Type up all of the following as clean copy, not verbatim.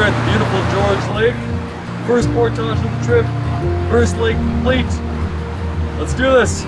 at the beautiful George Lake. First portage of the trip, first lake complete. Let's do this.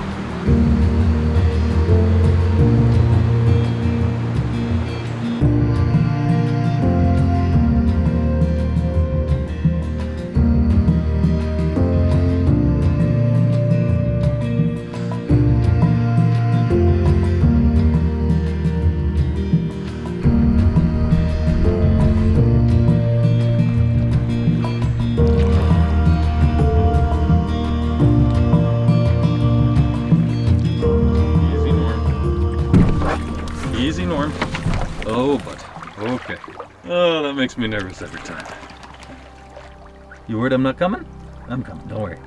Easy, Norm. Oh, but okay. Oh, that makes me nervous every time. You worried I'm not coming? I'm coming, don't worry.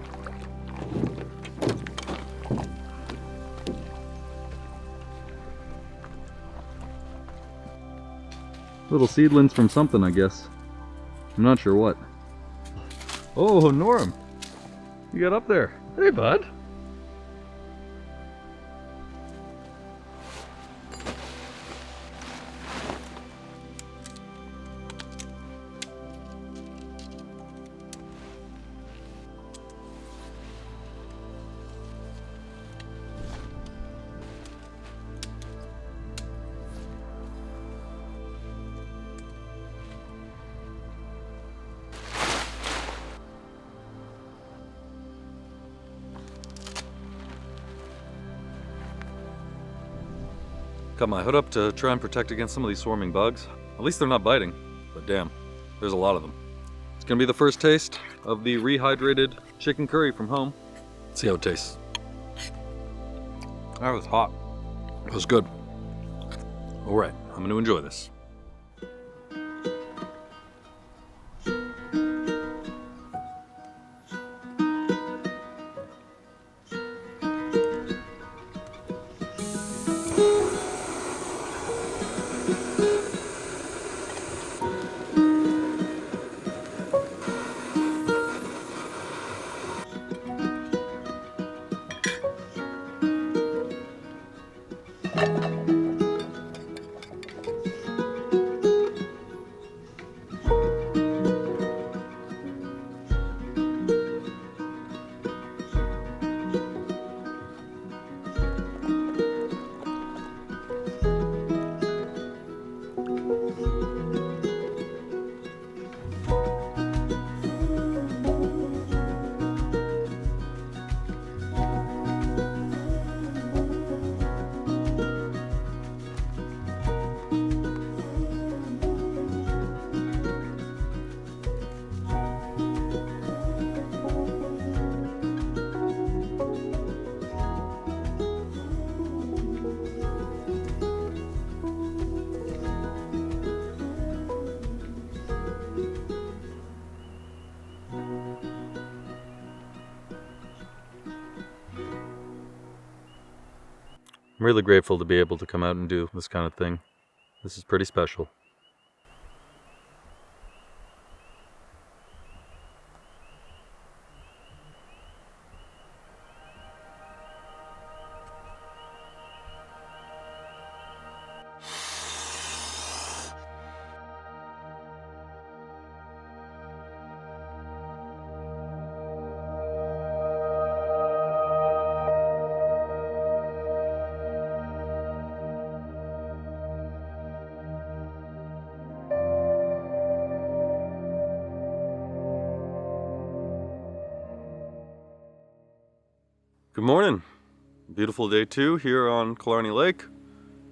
Little seedlings from something, I guess. I'm not sure what. Oh, Norm. You got up there. Hey, bud. Got my hood up to try and protect against some of these swarming bugs. At least they're not biting, but damn, there's a lot of them. It's gonna be the first taste of the rehydrated chicken curry from home. Let's see how it tastes. That was hot. It was good. All right, I'm gonna enjoy this. I'm really grateful to be able to come out and do this kind of thing. This is pretty special. Good morning. Beautiful day 2 here on Killarney Lake.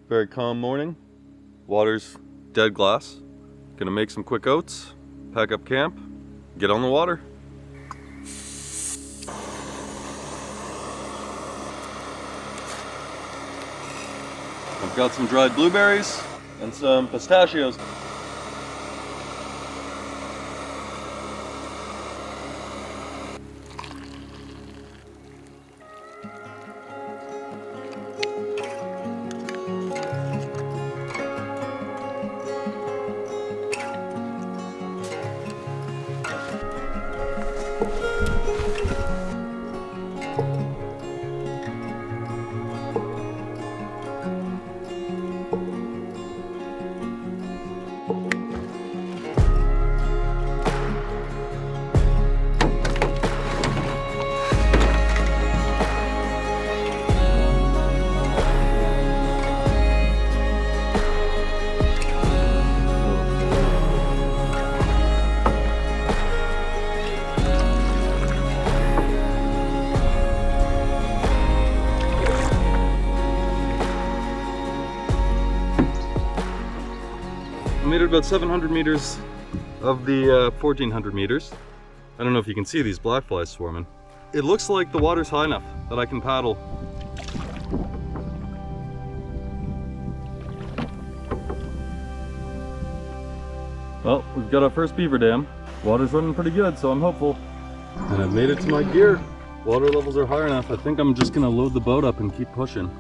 Very calm morning. Water's dead glass. Gonna make some quick oats, pack up camp, get on the water. I've got some dried blueberries and some pistachios. about 700 meters of the 1400 meters. I don't know if you can see these black flies swarming. It looks like the water's high enough that I can paddle. Well, we've got our first beaver dam. Water's running pretty good, so I'm hopeful. And I've made it to my gear. Water levels are high enough. I think I'm just gonna load the boat up and keep pushing.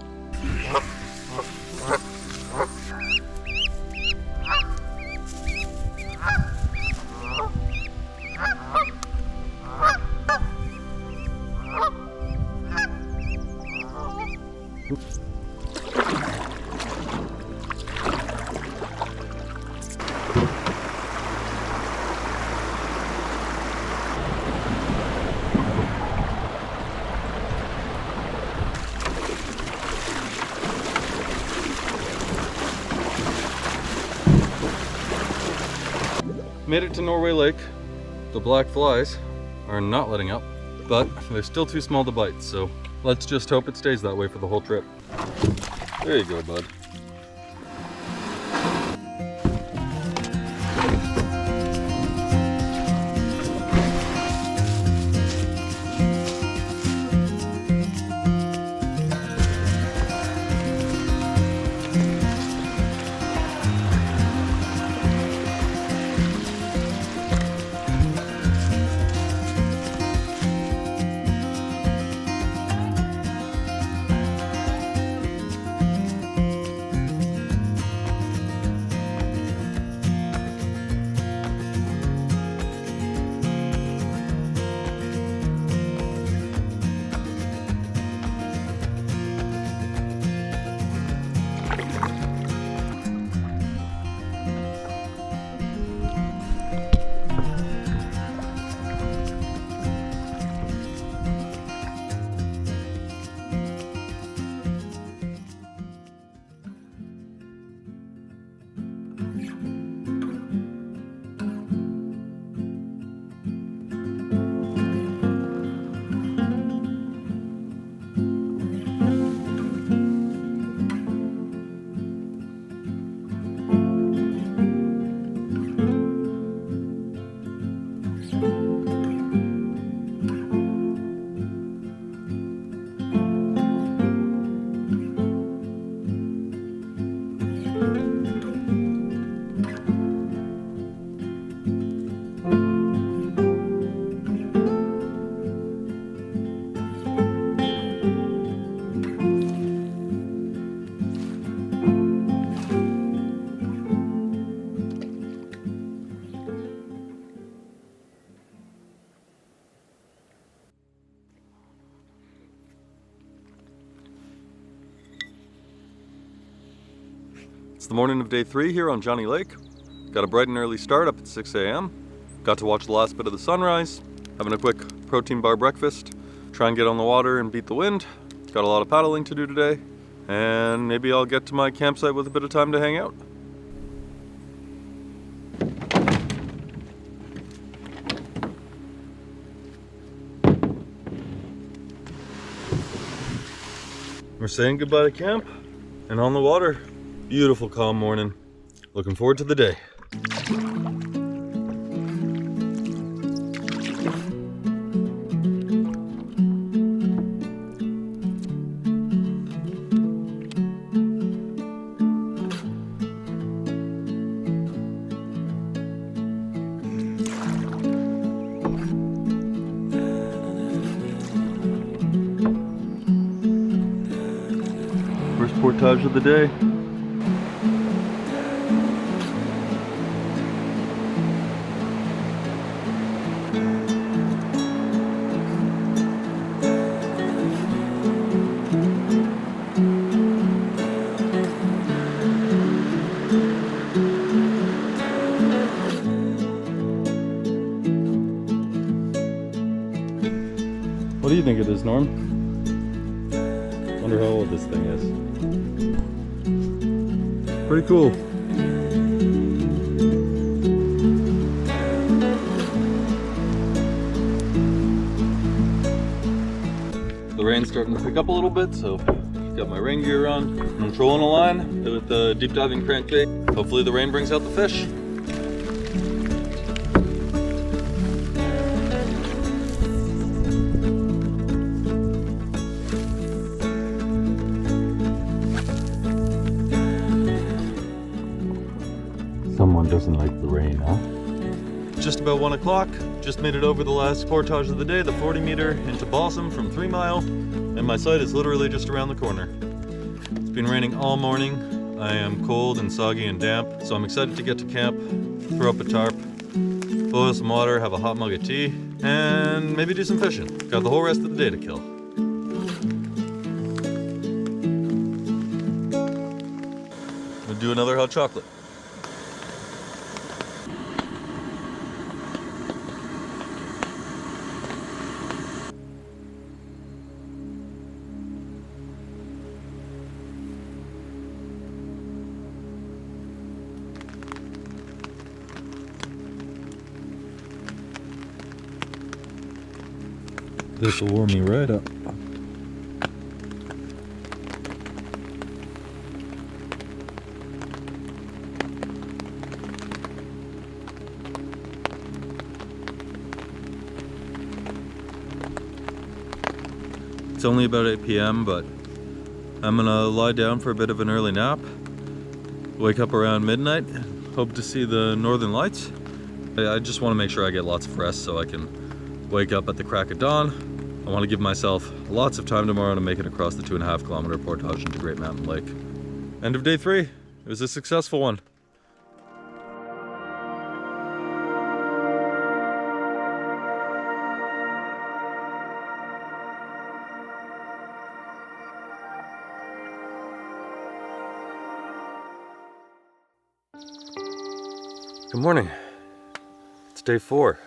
Made it to Norway Lake. The black flies are not letting up, but they're still too small to bite, so let's just hope it stays that way for the whole trip. There you go, bud. It's the morning of day 3 here on Johnnie Lake. Got a bright and early start up at 6 a.m. Got to watch the last bit of the sunrise, having a quick protein bar breakfast, try and get on the water and beat the wind. Got a lot of paddling to do today, and maybe I'll get to my campsite with a bit of time to hang out. We're saying goodbye to camp and on the water. Beautiful calm morning. Looking forward to the day. First portage of the day. What do you think of this, Norm? Wonder how old this thing is. Pretty cool. The rain's starting to pick up a little bit, so got my rain gear on. I'm trolling a line with the deep diving crankbait. Hopefully the rain brings out the fish. 8, huh? Just about 1 o'clock. Just made it over the last portage of the day, the 40 meter into Balsam from 3 Mile, and my site is literally just around the corner. It's been raining all morning. I am cold and soggy and damp, so I'm excited to get to camp, throw up a tarp, boil some water, have a hot mug of tea, and maybe do some fishing. Got the whole rest of the day to kill. We'll do another hot chocolate. This will warm me right up. It's only about 8 p.m., but I'm gonna lie down for a bit of an early nap, wake up around midnight, hope to see the northern lights. I just want to make sure I get lots of rest so I can wake up at the crack of dawn. I want to give myself lots of time tomorrow to make it across the 2.5 kilometer portage into Great Mountain Lake. End of day 3. It was a successful one. Good morning. It's day 4.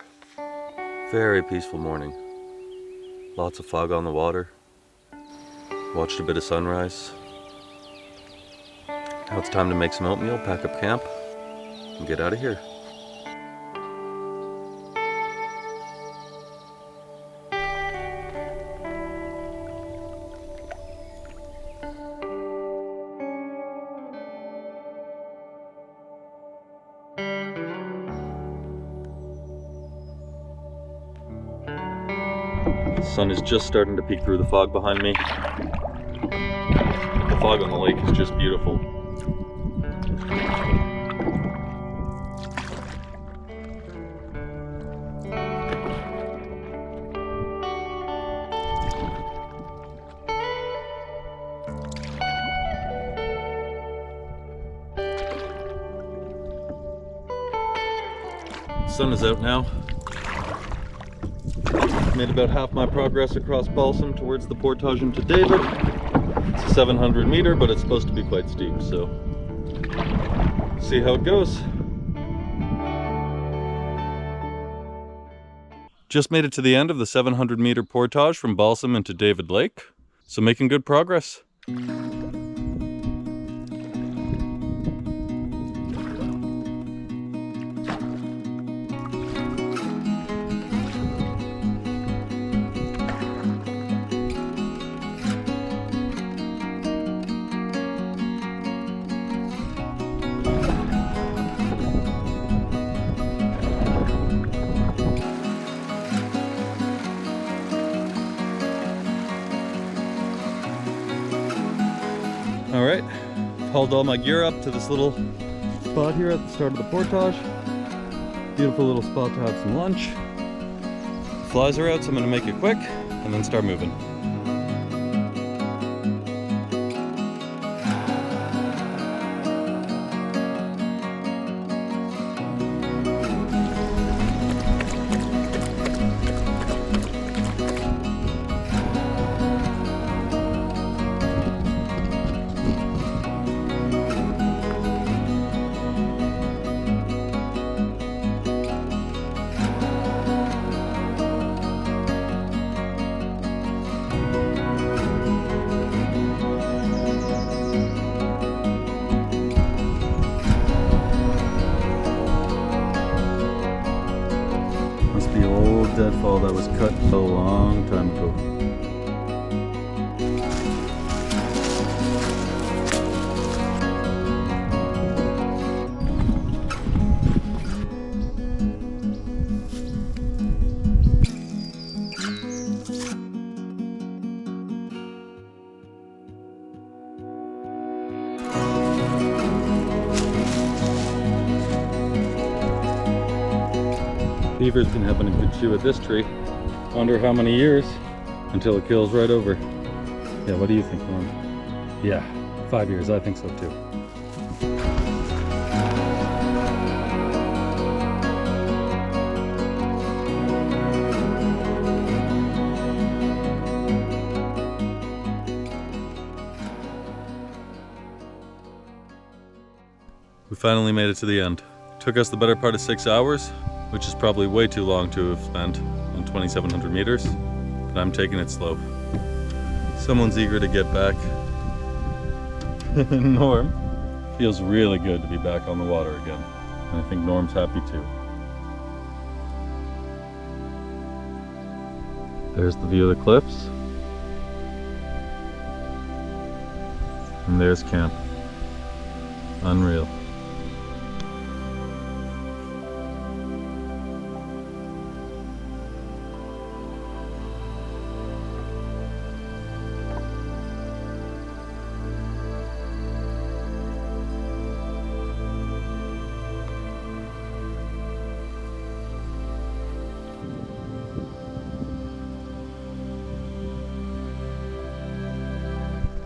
Very peaceful morning. Lots of fog on the water. Watched a bit of sunrise. Now it's time to make some oatmeal, pack up camp, and get out of here. The sun is just starting to peek through the fog behind me. The fog on the lake is just beautiful. The sun is out now. Made about half my progress across Balsam towards the portage into David. It's a 700 meter, but it's supposed to be quite steep, so see how it goes. Just made it to the end of the 700 meter portage from Balsam into David Lake, so making good progress. All right, hauled all my gear up to this little spot here at the start of the portage. Beautiful little spot to have some lunch. The flies are out, so I'm gonna make it quick and then start moving. The old deadfall that was cut a long time ago. beaver's been having a good chew at this tree. Wonder how many years until it kills right over. Yeah, what do you think, Norm? Yeah, 5 years, I think so too. We finally made it to the end. Took us the better part of 6 hours, which is probably way too long to have spent on 2,700 meters, but I'm taking it slow. Someone's eager to get back. Norm. Feels really good to be back on the water again. And I think Norm's happy too. There's the view of the cliffs. And there's camp. Unreal.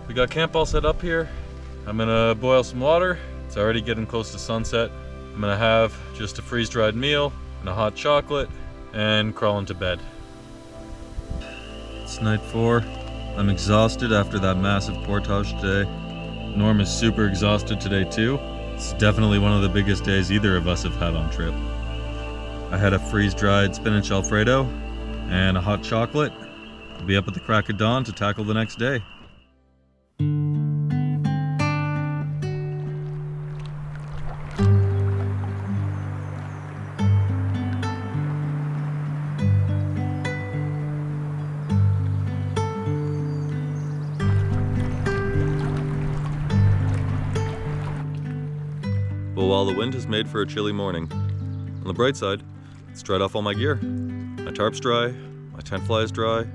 We got camp all set up here. I'm gonna boil some water. It's already getting close to sunset. I'm gonna have just a freeze-dried meal and a hot chocolate and crawl into bed. It's night 4. I'm exhausted after that massive portage today. Norm is super exhausted today too. It's definitely one of the biggest days either of us have had on trip. I had a freeze-dried spinach Alfredo and a hot chocolate. I'll be up at the crack of dawn to tackle the next day. Well, while the wind has made for a chilly morning, on the bright side, it's dried off all my gear. My tarp's dry, my tent fly is dry.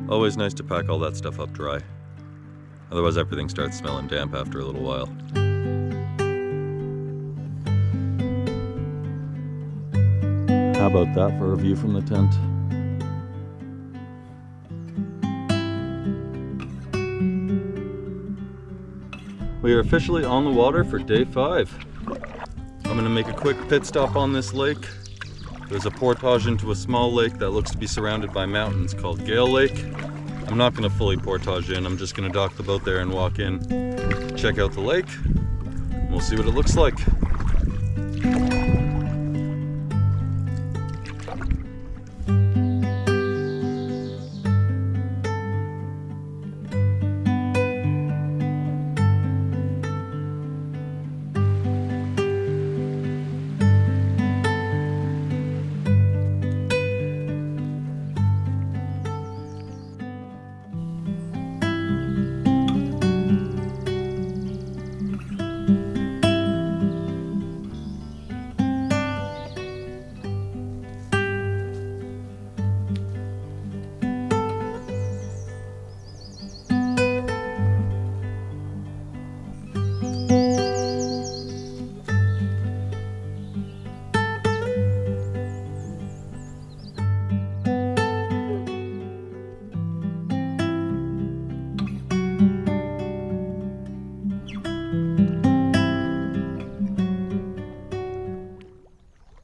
Always nice to pack all that stuff up dry. Otherwise everything starts smelling damp after a little while. How about that for a view from the tent? We are officially on the water for day 5. I'm gonna make a quick pit stop on this lake. There's a portage into a small lake that looks to be surrounded by mountains called Gale Lake. I'm not gonna fully portage in, I'm just gonna dock the boat there and walk in, check out the lake, and we'll see what it looks like.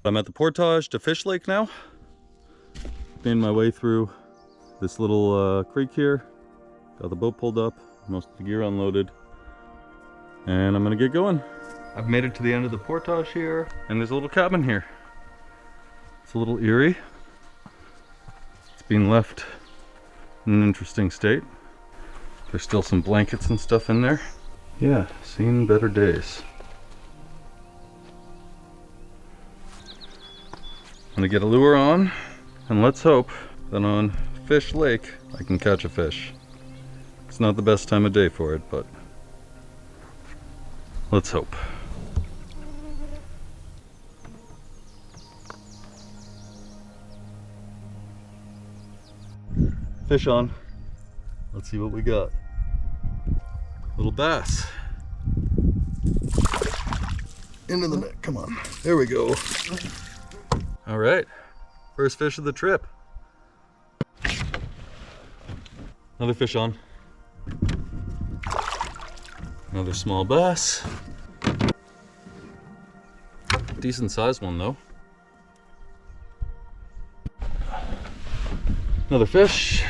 I'm at the portage to Fish Lake now. Made my way through this little creek here. Got the boat pulled up, most of the gear unloaded, and I'm gonna get going. I've made it to the end of the portage here, and there's a little cabin here. It's a little eerie. It's being left in an interesting state. There's still some blankets and stuff in there. Yeah, seen better days. I'm gonna get a lure on, and let's hope that on Fish Lake I can catch a fish. It's not the best time of day for it, but let's hope. Fish on. Let's see what we got. Little bass. Into the net, come on. There we go. All right, First fish of the trip. Another fish on. Another small bass. Decent sized one though. Another fish.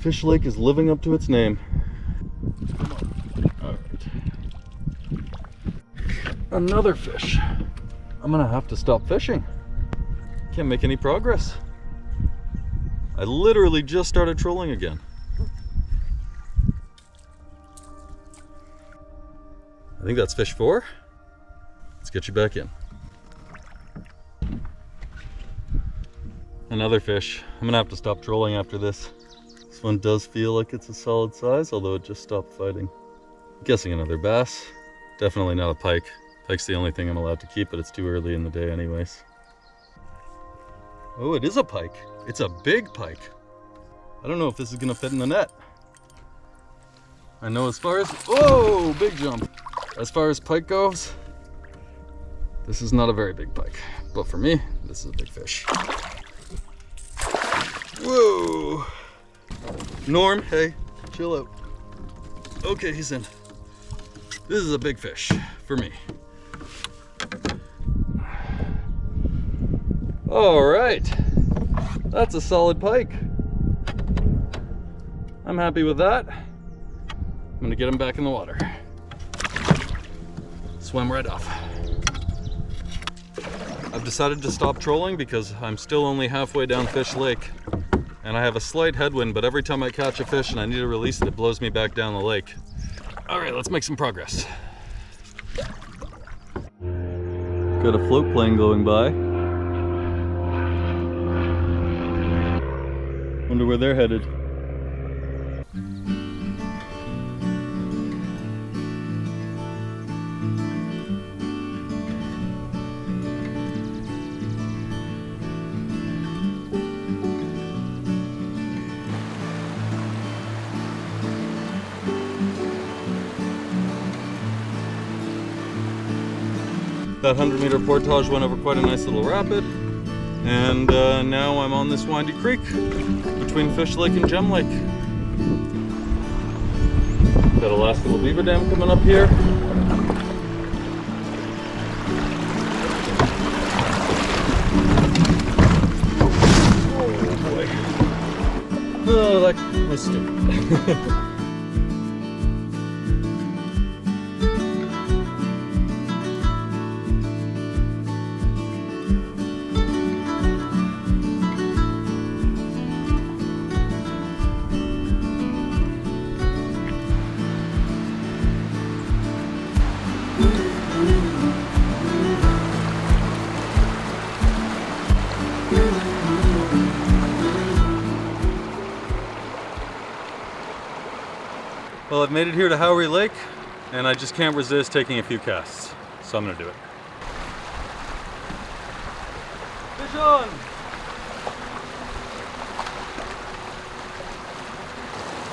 Fish Lake is living up to its name. All right. Another fish. I'm gonna have to stop fishing. Can't make any progress. I literally just started trolling again. I think that's fish 4. Let's get you back in. Another fish. I'm gonna have to stop trolling after this. This one does feel like it's a solid size, although it just stopped fighting. I'm guessing another bass. Definitely not a pike. Pike's the only thing I'm allowed to keep, but it's too early in the day anyways. Oh, it is a pike. It's a big pike. I don't know if this is gonna fit in the net. I know as far as, oh, big jump. As far as pike goes, this is not a very big pike. But for me, this is a big fish. Whoa. Norm, hey, chill out. Okay, he's in. This is a big fish for me. All right, that's a solid pike. I'm happy with that. I'm gonna get him back in the water. Swim right off. I've decided to stop trolling because I'm still only halfway down Fish Lake. And I have a slight headwind, but every time I catch a fish and I need to release it, it blows me back down the lake. All right, let's make some progress. Got a float plane going by. Wonder where they're headed. That 100-meter portage went over quite a nice little rapid, and now I'm on this windy creek between Fish Lake and Gem Lake. Got a last little beaver dam coming up here. Oh boy. Oh, that was stupid. Well, I've made it here to Howry Lake, and I just can't resist taking a few casts, so I'm gonna do it. Fish on!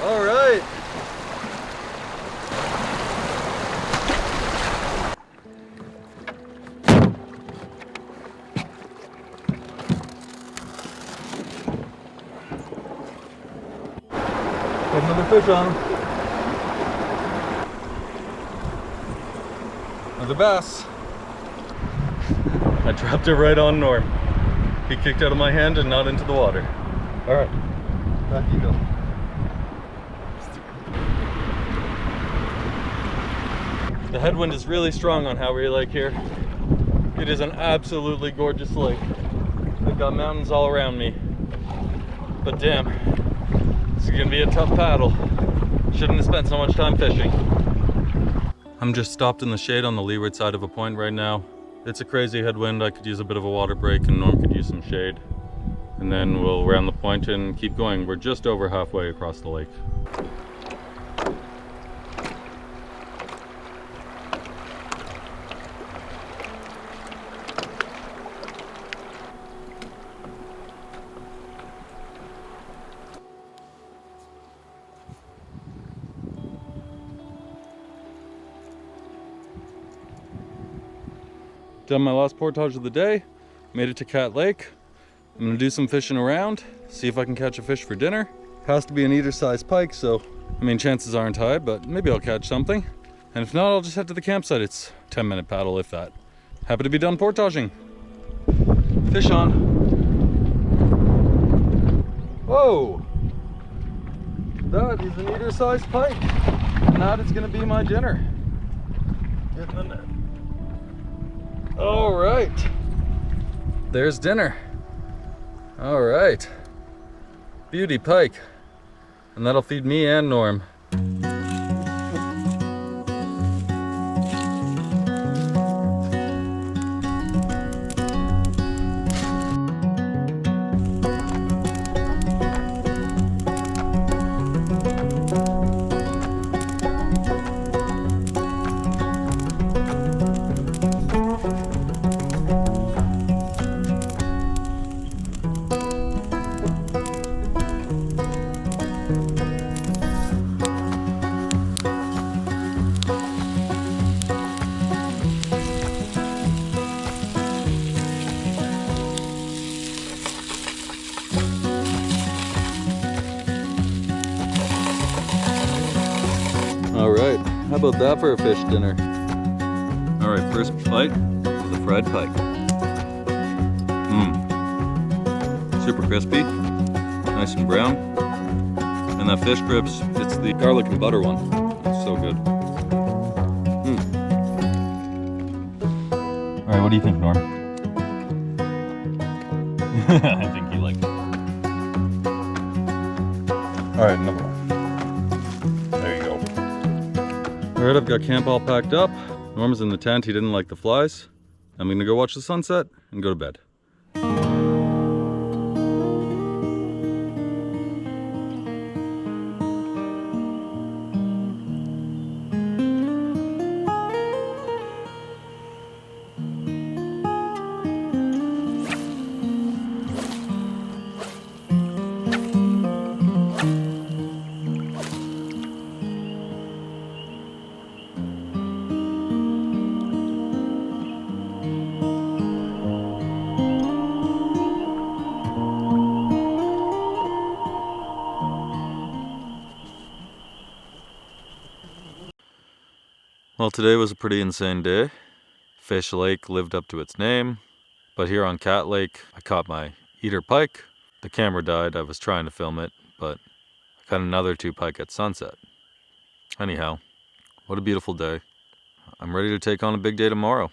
All right. Got another fish on him. Another bass. I dropped it right on Norm. He kicked out of my hand and not into the water. All right, back you go. The headwind is really strong on Howry Lake here. It is an absolutely gorgeous lake. I've got mountains all around me. But damn, this is gonna be a tough paddle. Shouldn't have spent so much time fishing. I'm just stopped in the shade on the leeward side of a point right now. It's a crazy headwind. I could use a bit of a water break and Norm could use some shade. And then we'll round the point and keep going. We're just over halfway across the lake. Done my last portage of the day, made it to Cat Lake. I'm gonna do some fishing around, see if I can catch a fish for dinner. Has to be an eater-sized pike, so I mean, chances aren't high, but maybe I'll catch something. And if not, I'll just head to the campsite. It's a 10-minute paddle, if that. Happy to be done portaging. Fish on. Whoa! That is an eater-sized pike. And that is gonna be my dinner. Getting in there. All right. There's dinner. All right. Beauty pike. And that'll feed me and Norm. Alright, how about that for a fish dinner? Alright, first bite of the fried pike. Super crispy, nice and brown. And that fish grips, it's the garlic and butter one. It's so good. Alright, what do you think, Norm? I think you like it. Alright, another one. There you go. Alright, I've got camp all packed up. Norm's in the tent, he didn't like the flies. I'm gonna go watch the sunset and go to bed. Well, today was a pretty insane day. Fish Lake lived up to its name, but here on Cat Lake, I caught my eater pike. The camera died, I was trying to film it, but I caught another 2 pike at sunset. Anyhow, what a beautiful day. I'm ready to take on a big day tomorrow.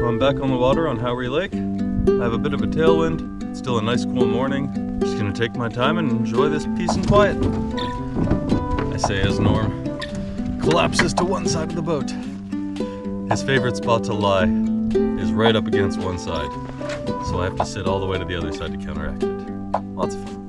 I'm back on the water on Howry Lake. I have a bit of a tailwind. It's still a nice cool morning. Just gonna take my time and enjoy this peace and quiet. I say as Norm collapses to one side of the boat. His favorite spot to lie is right up against one side. So I have to sit all the way to the other side to counteract it. Lots of fun.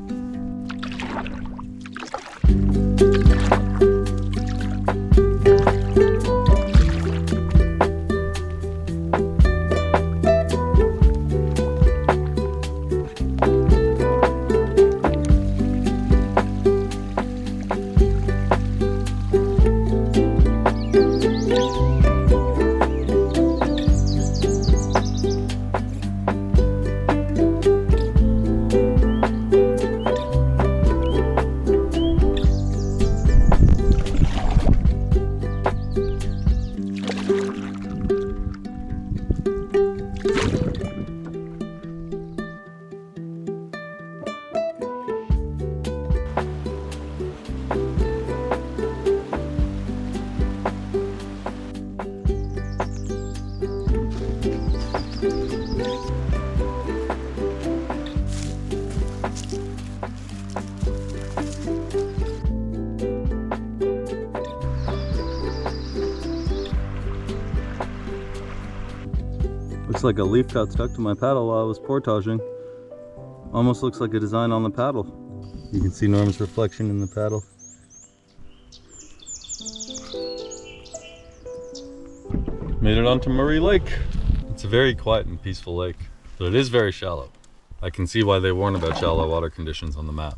Looks like a leaf got stuck to my paddle while I was portaging. Almost looks like a design on the paddle. You can see Norm's reflection in the paddle. Made it onto Murray Lake. It's a very quiet and peaceful lake, but it is very shallow. I can see why they warn about shallow water conditions on the map.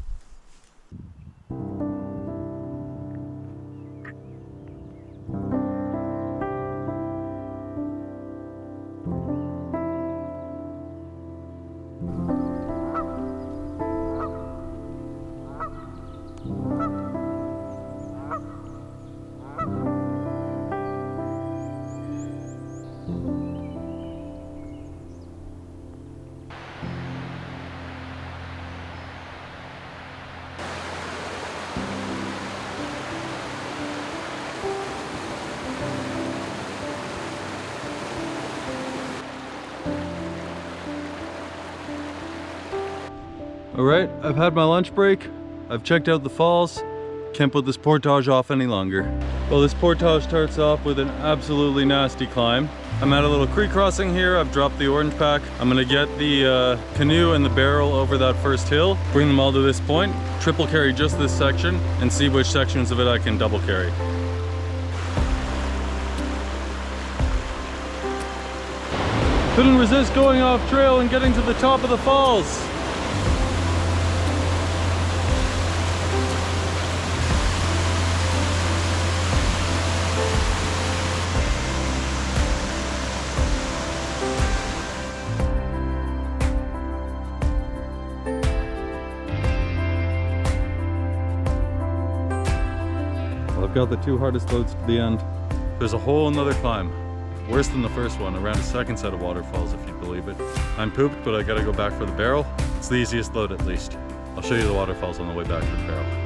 Alright, I've had my lunch break. I've checked out the falls. Can't put this portage off any longer. Well, this portage starts off with an absolutely nasty climb. I'm at a little creek crossing here. I've dropped the orange pack. I'm gonna get the canoe and the barrel over that first hill, bring them all to this point, triple carry just this section, and see which sections of it I can double carry. Couldn't resist going off trail and getting to the top of the falls. I've got the two hardest loads to the end. There's a whole another climb. Worse than the first one, around a second set of waterfalls if you believe it. I'm pooped, but I gotta go back for the barrel. It's the easiest load at least. I'll show you the waterfalls on the way back to the barrel.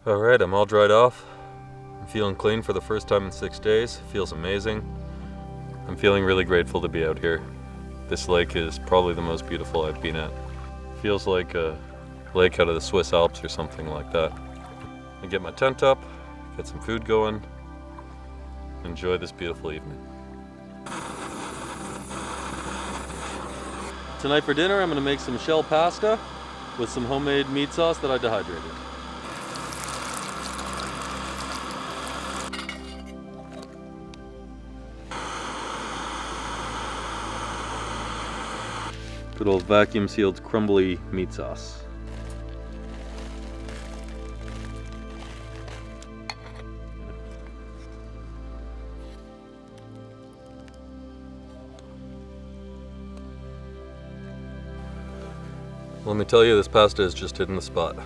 Alright, I'm all dried off. I'm feeling clean for the first time in 6 days. It feels amazing. I'm feeling really grateful to be out here. This lake is probably the most beautiful I've been at. Feels like a lake out of the Swiss Alps or something like that. I get my tent up, get some food going, enjoy this beautiful evening. Tonight for dinner I'm going to make some shell pasta with some homemade meat sauce that I dehydrated. Good old vacuum sealed crumbly meat sauce. Let me tell you, this pasta is just hitting the spot.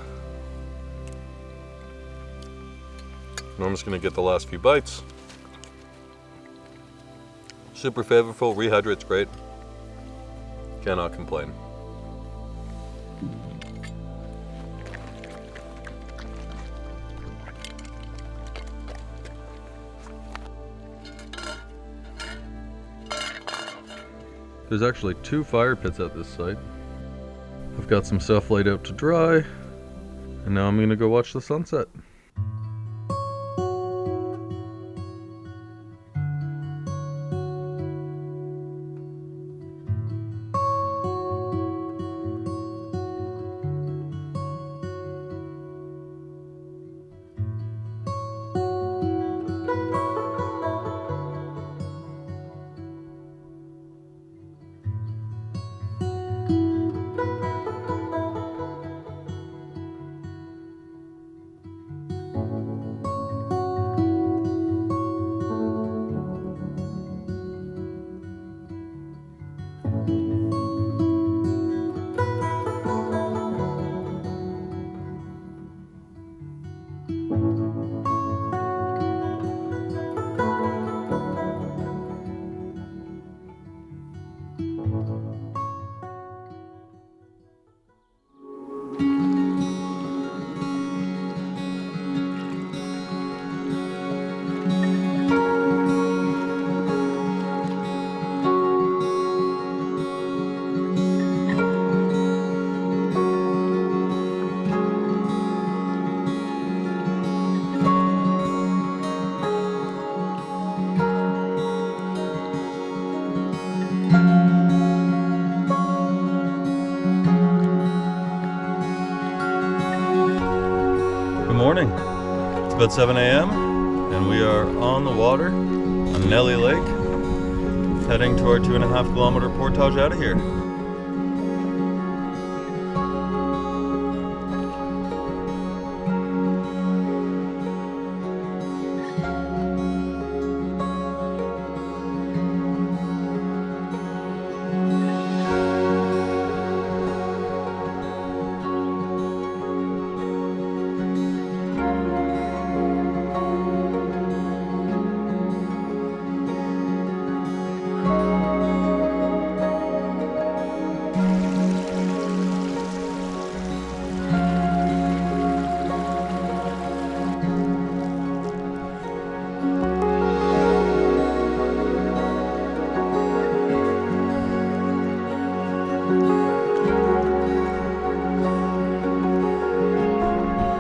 Now I'm just gonna get the last few bites. Super flavorful, rehydrates great. Cannot complain. There's actually 2 fire pits at this site. I've got some stuff laid out to dry, and now I'm gonna go watch the sunset. about 7 a.m. and we are on the water on Nellie Lake, heading to our 2.5 kilometer portage out of here.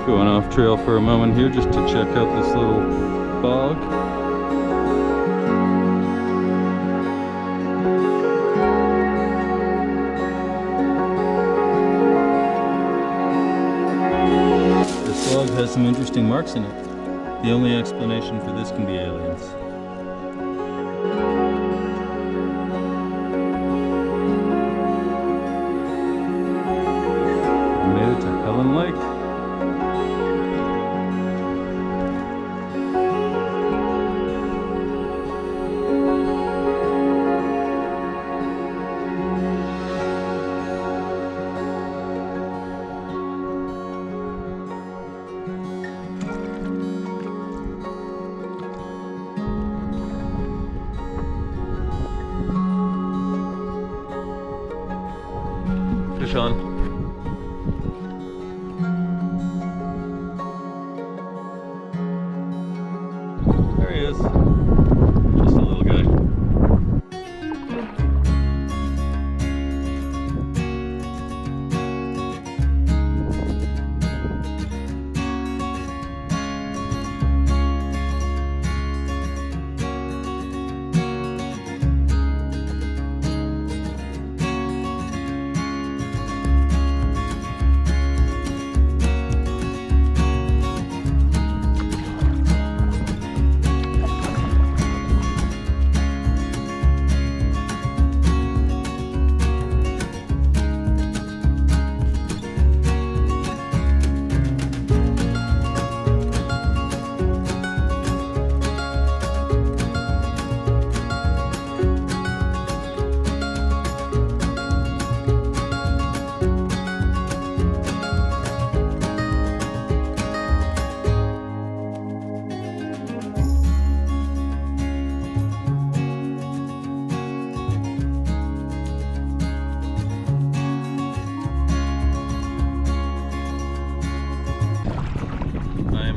Going off trail for a moment here just to check out this little bog. This log has some interesting marks in it. The only explanation for this can be aliens. We made it to Lake. Fish on. There he is. Just a little guy.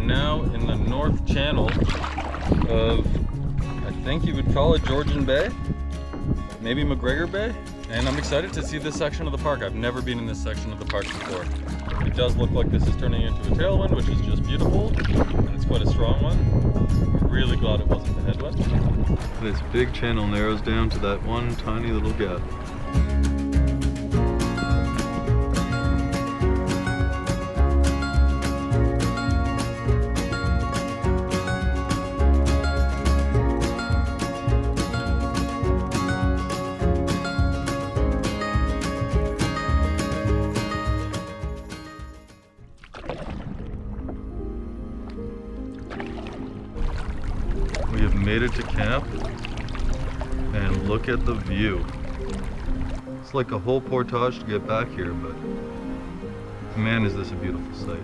Now in the north channel of, I think you would call it Georgian Bay, maybe McGregor Bay, and I'm excited to see this section of the park. I've never been in this section of the park before. It does look like this is turning into a tailwind, which is just beautiful, and it's quite a strong one. I'm really glad it wasn't the headwind. This big channel narrows down to that one tiny little gap. We have made it to camp, and look at the view. It's like a whole portage to get back here, but man, is this a beautiful sight.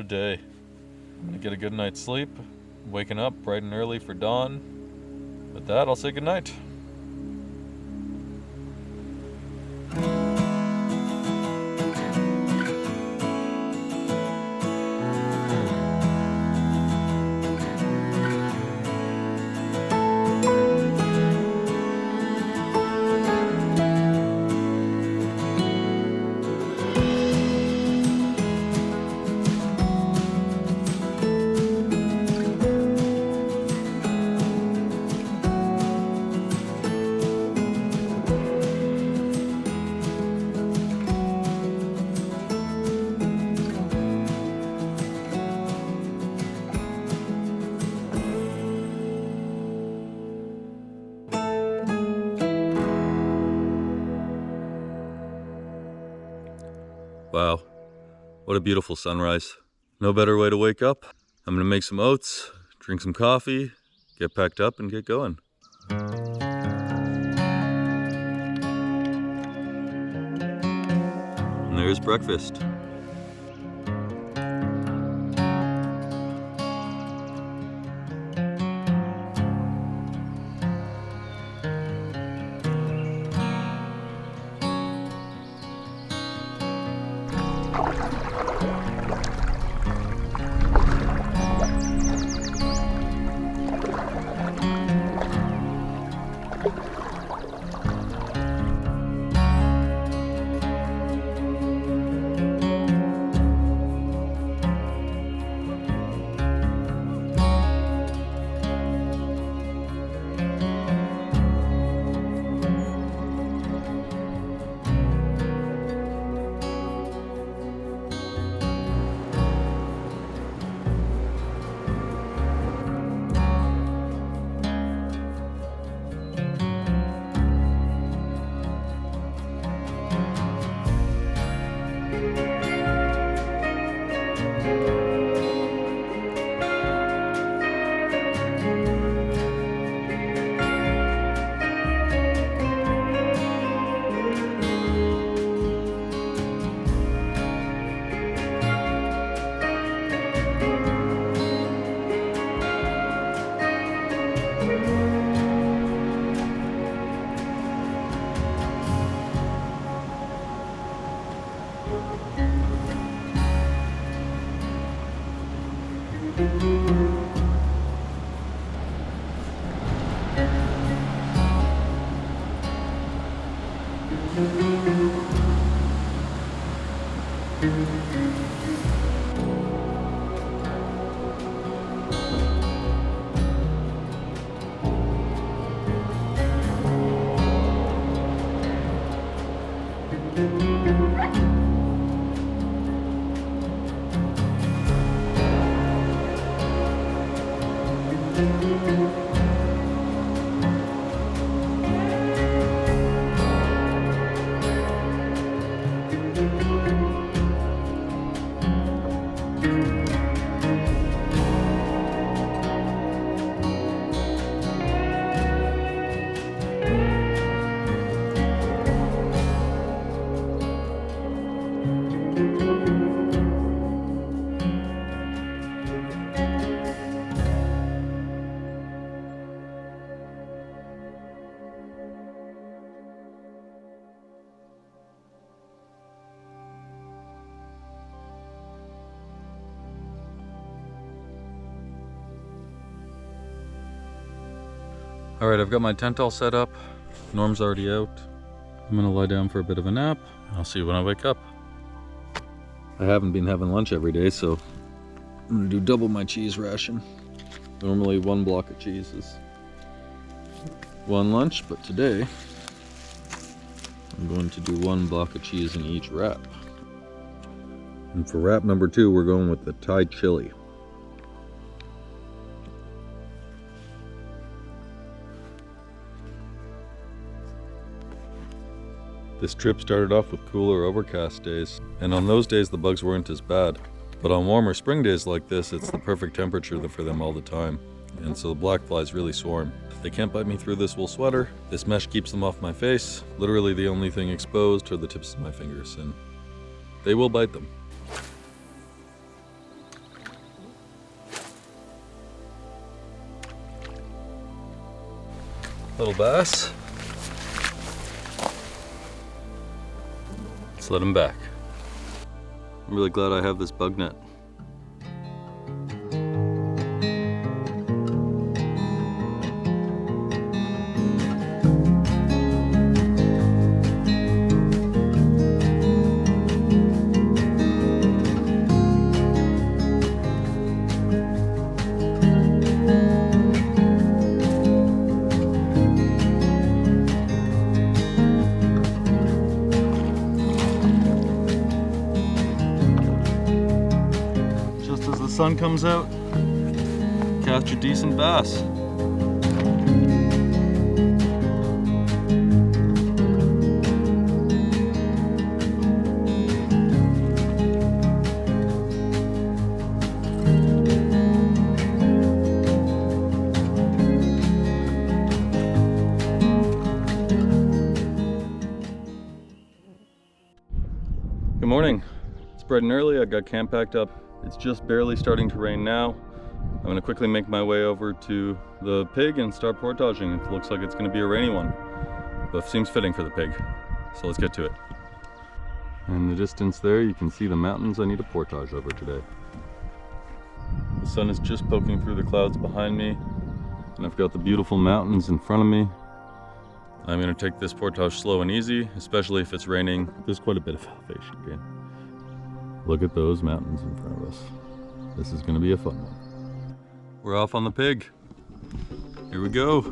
day. I'm gonna get a good night's sleep, waking up bright and early for dawn. With that, I'll say goodnight. Wow, what a beautiful sunrise. No better way to wake up. I'm gonna make some oats, drink some coffee, get packed up and get going. And there's breakfast. Alright, I've got my tent all set up. Norm's already out. I'm gonna lie down for a bit of a nap. I'll see you when I wake up. I haven't been having lunch every day, so I'm gonna do double my cheese ration. Normally one block of cheese is one lunch, but today I'm going to do one block of cheese in each wrap. And for wrap number 2, we're going with the Thai chili. This trip started off with cooler, overcast days, and on those days the bugs weren't as bad. But on warmer spring days like this, it's the perfect temperature for them all the time, and so the black flies really swarm. They can't bite me through this wool sweater. This mesh keeps them off my face. Literally the only thing exposed are the tips of my fingers, and they will bite them. Little bass. Let's let him back. I'm really glad I have this bug net. Sun comes out, catch a decent bass. Good morning. It's bright and early. I got camp packed up. It's just barely starting to rain now. I'm gonna quickly make my way over to the pig and start portaging. It looks like it's gonna be a rainy one, but seems fitting for the pig. So let's get to it. In the distance there, you can see the mountains I need to portage over today. The sun is just poking through the clouds behind me, and I've got the beautiful mountains in front of me. I'm gonna take this portage slow and easy, especially if it's raining. There's quite a bit of elevation gain. Look at those mountains in front of us. This is gonna be a fun one. We're off on the pig. Here we go.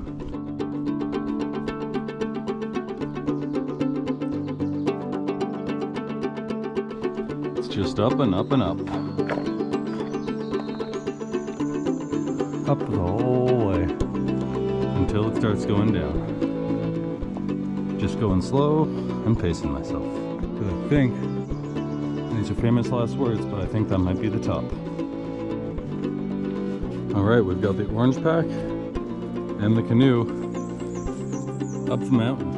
It's just up and up and up. Up the whole way until it starts going down. Just going slow and pacing myself. Because I think these are famous last words, but I think that might be the top. All right, we've got the orange pack and the canoe up the mountain.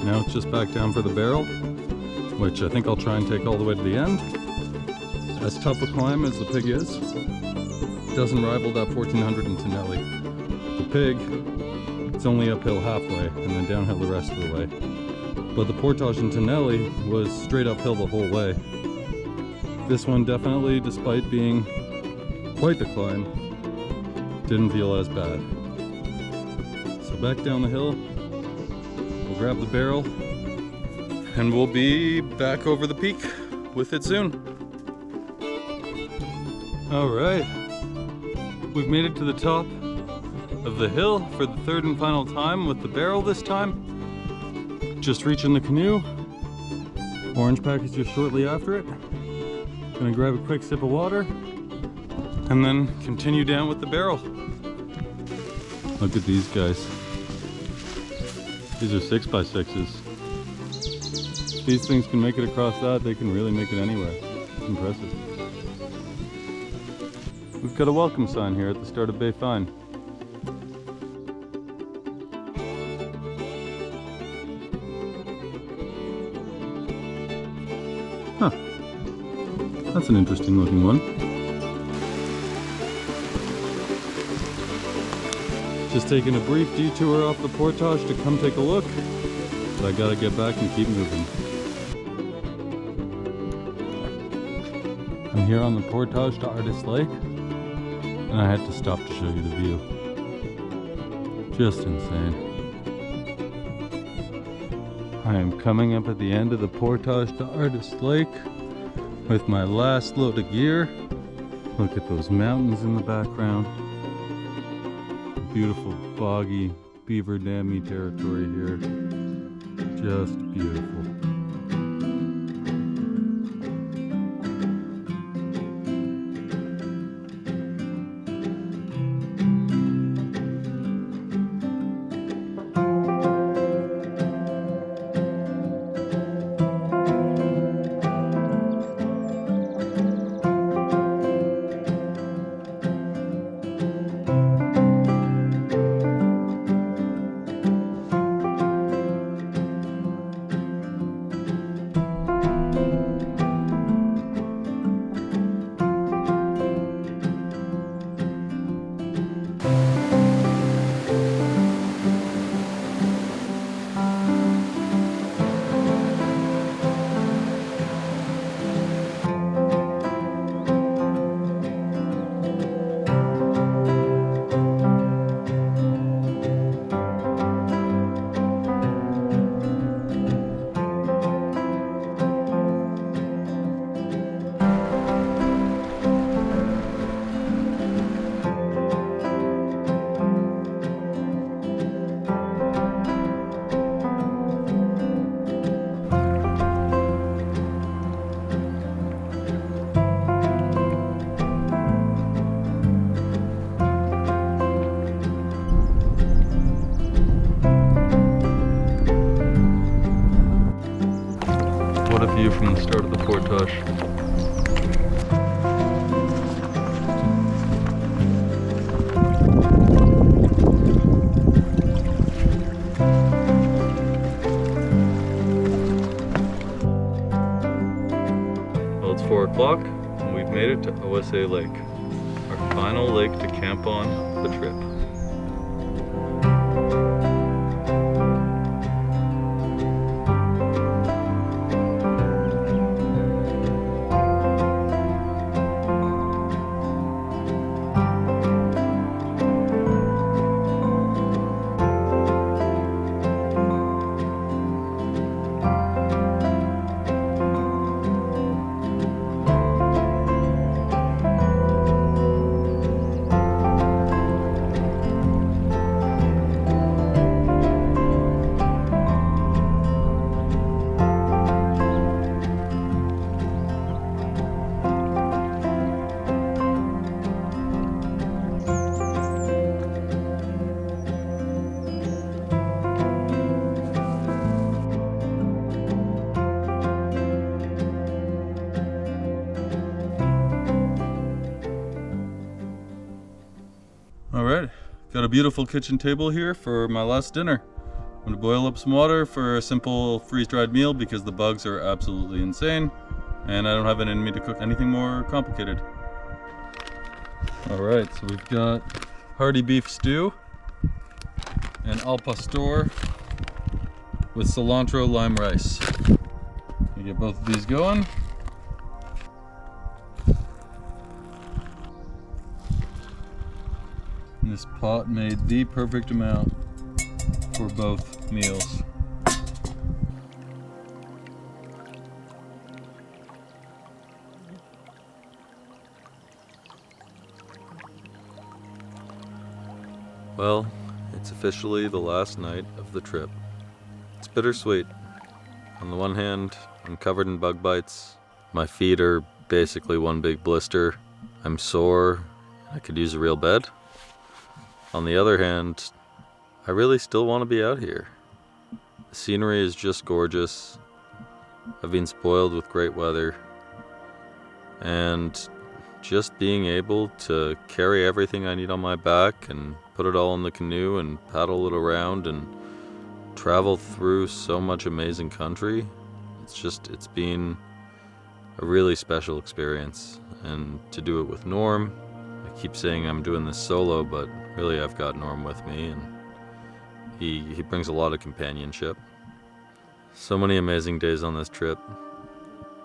Now it's just back down for the barrel, which I think I'll try and take all the way to the end. As tough a climb as the pig is, it doesn't rival that 1400 into Nellie. The pig, it's only uphill halfway and then downhill the rest of the way. But the portage into Nellie was straight uphill the whole way. This one definitely, despite being quite the climb, didn't feel as bad. So back down the hill, we'll grab the barrel, and we'll be back over the peak with it soon. All right, we've made it to the top of the hill for the third and final time with the barrel this time. Just reaching the canoe. Orange pack is just shortly after it. Gonna grab a quick sip of water and then continue down with the barrel. Look at these guys. These are 6x6s. If these things can make it across that, they can really make it anywhere. It's impressive. We've got a welcome sign here at the start of Bay Fine. Huh. That's an interesting looking one. Just taking a brief detour off the portage to come take a look, but I gotta get back and keep moving. I'm here on the portage to Artist Lake, and I had to stop to show you the view. Just insane. I am coming up at the end of the portage to Artist Lake with my last load of gear. Look at those mountains in the background. Beautiful boggy beaver dammy territory here. Just beautiful. view from the start of the portage. Well, it's 4 o'clock and we've made it to O.S.A. Lake, our final lake to camp on the trip. Alright, got a beautiful kitchen table here for my last dinner. I'm going to boil up some water for a simple freeze-dried meal because the bugs are absolutely insane and I don't have it in me to cook anything more complicated. Alright, so we've got hearty beef stew and al pastor with cilantro lime rice. We get both of these going. This pot made the perfect amount for both meals. Well, it's officially the last night of the trip. It's bittersweet. On the one hand, I'm covered in bug bites. My feet are basically one big blister. I'm sore. I could use a real bed. On the other hand, I really still want to be out here. The scenery is just gorgeous. I've been spoiled with great weather. And just being able to carry everything I need on my back and put it all in the canoe and paddle it around and travel through so much amazing country, it's been a really special experience. And to do it with Norm, I keep saying I'm doing this solo, but really I've got Norm with me, and he brings a lot of companionship. So many amazing days on this trip.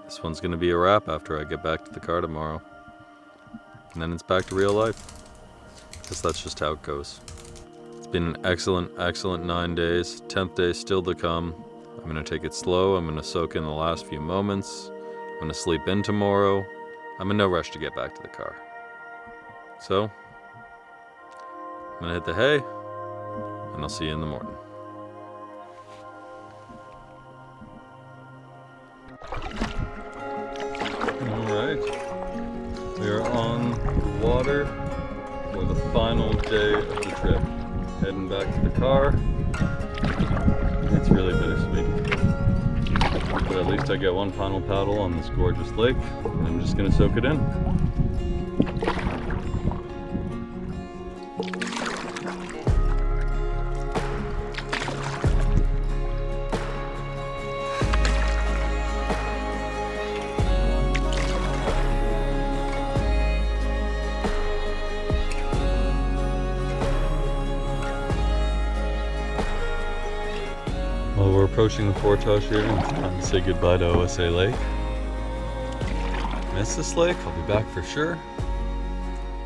This one's going to be a wrap after I get back to the car tomorrow. And then it's back to real life. Because that's just how it goes. It's been an excellent 9 days. 10th day still to come. I'm going to take it slow. I'm going to soak in the last few moments. I'm going to sleep in tomorrow. I'm in no rush to get back to the car. So, I'm going to hit the hay, and I'll see you in the morning. Alright, we are on the water for the final day of the trip. Heading back to the car. It's really bittersweet. But at least I get one final paddle on this gorgeous lake, and I'm just going to soak it in. Well, we're approaching the portage here, and it's time to say goodbye to O.S.A. Lake. Miss this lake, I'll be back for sure.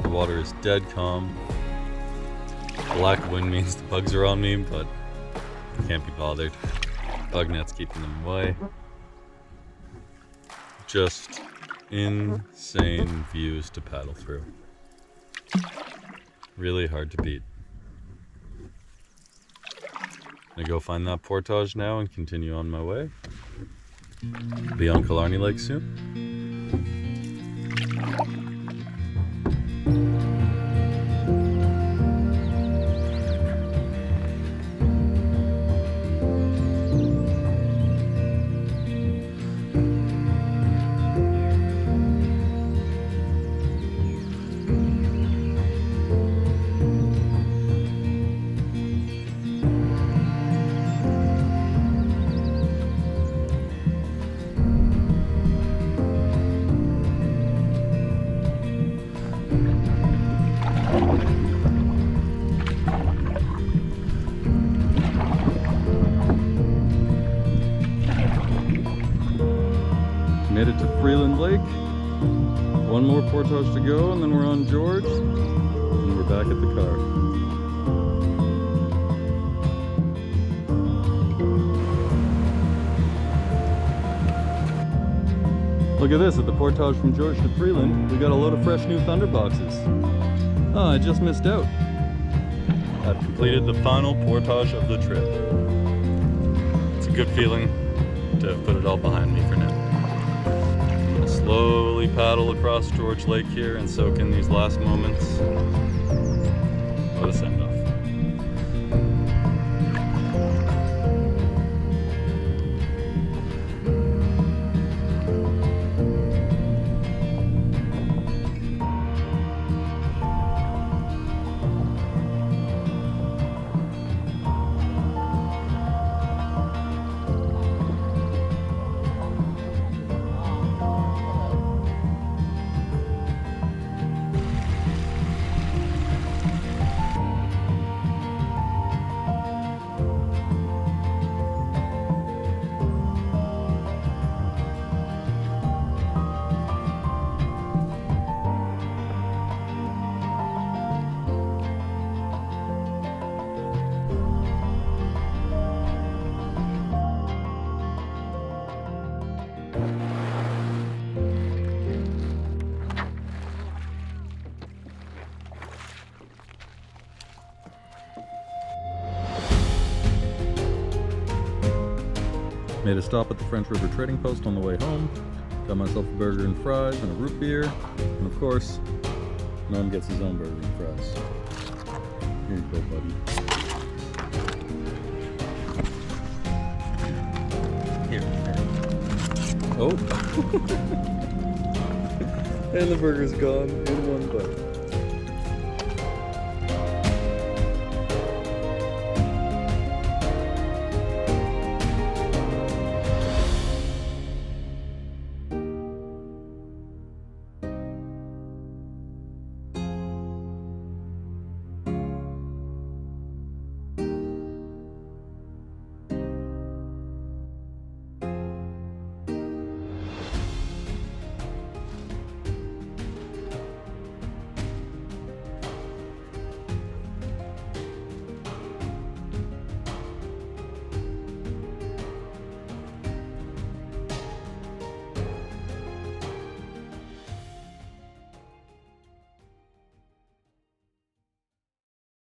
The water is dead calm. The lack of wind means the bugs are on me, but I can't be bothered. Bug net's keeping them away. Just insane views to paddle through. Really hard to beat. I'm gonna go find that portage now and continue on my way. Be on Killarney Lake soon. Portage to go, and then we're on George, and we're back at the car. Look at this, at the Portage from George to Freeland, we got a load of fresh new Thunder boxes. Oh, I just missed out. I've completed the final portage of the trip. It's a good feeling to put it all behind me for now. I'll slowly paddle across George Lake here and soak in these last moments. What a send-off. Made a stop at the French River Trading Post on the way home. Got myself a burger and fries and a root beer. And of course, Noam gets his own burger and fries. Here you go, buddy. Here. Oh! And the burger's gone in one bite.